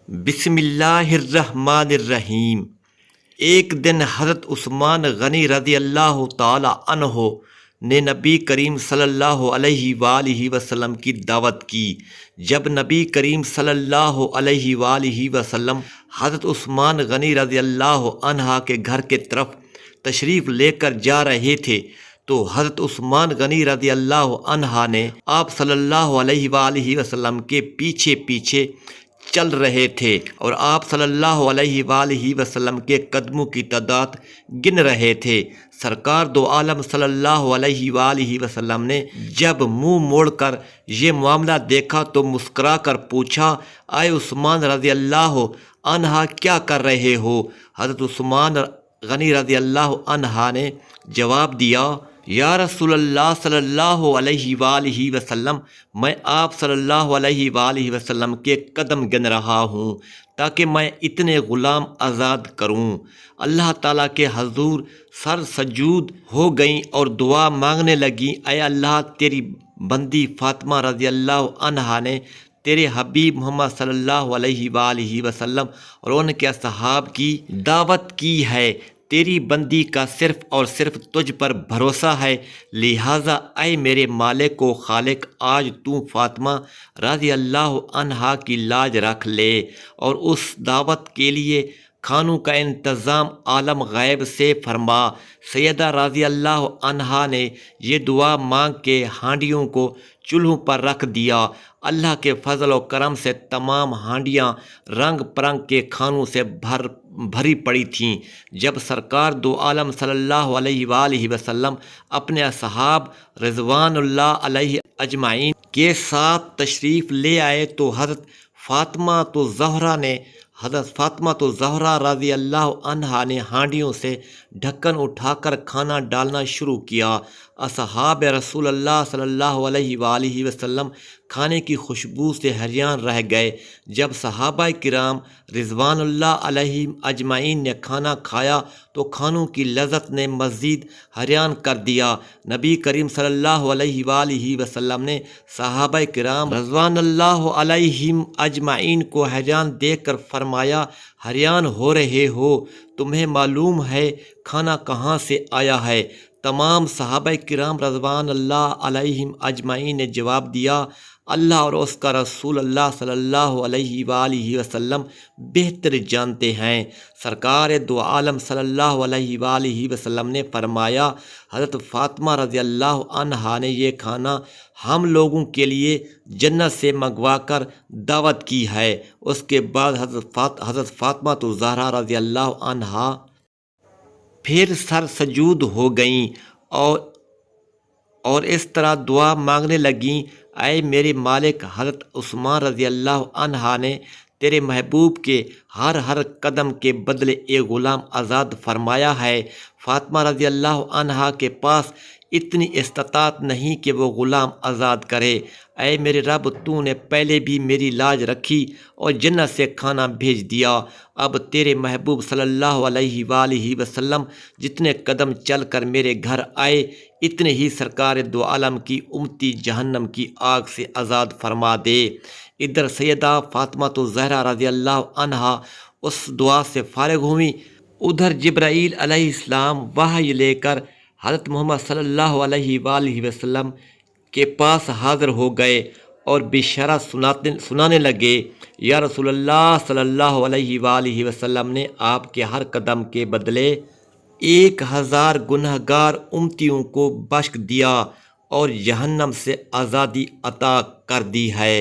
بسم اللہ الرحمن الرحیم۔ ایک دن حضرت عثمان غنی رضی اللہ تعالی عنہ نے نبی کریم صلی اللہ علیہ وآلہ وسلم کی دعوت کی۔ جب نبی کریم صلی اللہ علیہ وآلہ وسلم حضرت عثمان غنی رضی اللہ عنہ کے گھر کے طرف تشریف لے کر جا رہے تھے تو حضرت عثمان غنی رضی اللہ عنہ نے آپ صلی اللہ علیہ وآلہ وسلم کے پیچھے پیچھے چل رہے تھے اور آپ صلی اللہ علیہ وآلہ وسلم کے قدموں کی تعداد گن رہے تھے۔ سرکار دو عالم صلی اللہ علیہ وآلہ وسلم نے جب منہ موڑ کر یہ معاملہ دیکھا تو مسکرا کر پوچھا، اے عثمان رضی اللہ عنہ کیا کر رہے ہو؟ حضرت عثمان غنی رضی اللہ عنہ نے جواب دیا، یا رسول اللہ صلی اللہ علیہ وآلہ وسلم، میں آپ صلی اللہ علیہ وآلہ وسلم کے قدم گن رہا ہوں تاکہ میں اتنے غلام آزاد کروں۔ اللہ تعالیٰ کے حضور سر سجود ہو گئیں اور دعا مانگنے لگیں، اے اللہ، تیری بندی فاطمہ رضی اللہ عنہا نے تیرے حبیب محمد صلی اللہ علیہ وآلہ وسلم اور ان کے اصحاب کی دعوت کی ہے، تیری بندی کا صرف اور صرف تجھ پر بھروسہ ہے، لہٰذا اے میرے مالک و خالق، آج تو فاطمہ رضی اللہ عنہا کی لاج رکھ لے اور اس دعوت کے لیے کھانوں کا انتظام عالم غیب سے فرما۔ سیدہ رضی اللہ عنہا نے یہ دعا مانگ کے ہانڈیوں کو چولہوں پر رکھ دیا۔ اللہ کے فضل و کرم سے تمام ہانڈیاں رنگ پرنگ کے کھانوں سے بھری پڑی تھیں۔ جب سرکار دو عالم صلی اللہ علیہ وآلہ وسلم اپنے اصحاب رضوان اللہ علیہ اجمعین کے ساتھ تشریف لے آئے تو حضرت فاطمہ تو زہرا رضی اللہ عنہا نے ہانڈیوں سے ڈھکن اٹھا کر کھانا ڈالنا شروع کیا۔ اصحاب رسول اللہ صلی اللہ علیہ وآلہ وسلم کھانے کی خوشبو سے حیران رہ گئے۔ جب صحابہ کرام رضوان اللہ علیہم اجمعین نے کھانا کھایا تو کھانوں کی لذت نے مزید حیران کر دیا۔ نبی کریم صلی اللہ علیہ وآلہ وسلم نے صحابہ کرام رضوان اللہ علیہم اجمعین کو حیران دیکھ کر فرمایا، حیران ہو رہے ہو؟ تمہیں معلوم ہے کھانا کہاں سے آیا ہے؟ تمام صحابہ کرام رضوان اللہ علیہم اجمعین نے جواب دیا، اللہ اور اس کا رسول اللہ صلی اللہ علیہ وآلہ وسلم بہتر جانتے ہیں۔ سرکار دو عالم صلی اللہ علیہ وآلہ وسلم نے فرمایا، حضرت فاطمہ رضی اللہ عنہا نے یہ کھانا ہم لوگوں کے لیے جنت سے منگوا کر دعوت کی ہے۔ اس کے بعد حضرت فاطمہ تو زہرا رضی اللہ عنہا پھر سر سجود ہو گئیں اور اس طرح دعا مانگنے لگیں، اے میرے مالک، حضرت عثمان رضی اللہ عنہا نے تیرے محبوب کے ہر قدم کے بدلے ایک غلام آزاد فرمایا ہے۔ فاطمہ رضی اللہ عنہا کے پاس اتنی استطاعت نہیں کہ وہ غلام آزاد کرے۔ اے میرے رب، تو نے پہلے بھی میری لاج رکھی اور جنت سے کھانا بھیج دیا، اب تیرے محبوب صلی اللہ علیہ وآلہ وسلم جتنے قدم چل کر میرے گھر آئے اتنے ہی سرکار دو عالم کی امتی جہنم کی آگ سے آزاد فرما دے۔ ادھر سیدہ فاطمہ تو زہرا رضی اللہ عنہا اس دعا سے فارغ ہوئیں، ادھر جبرائیل علیہ السلام وحی لے کر حضرت محمد صلی اللہ علیہ وآلہ وسلم کے پاس حاضر ہو گئے اور بشارت سنانے لگے، یا رسول اللہ صلی اللہ علیہ وآلہ وسلم نے آپ کے ہر قدم کے بدلے 1000 گنہگار امتیوں کو بخش دیا اور جہنم سے آزادی عطا کر دی ہے۔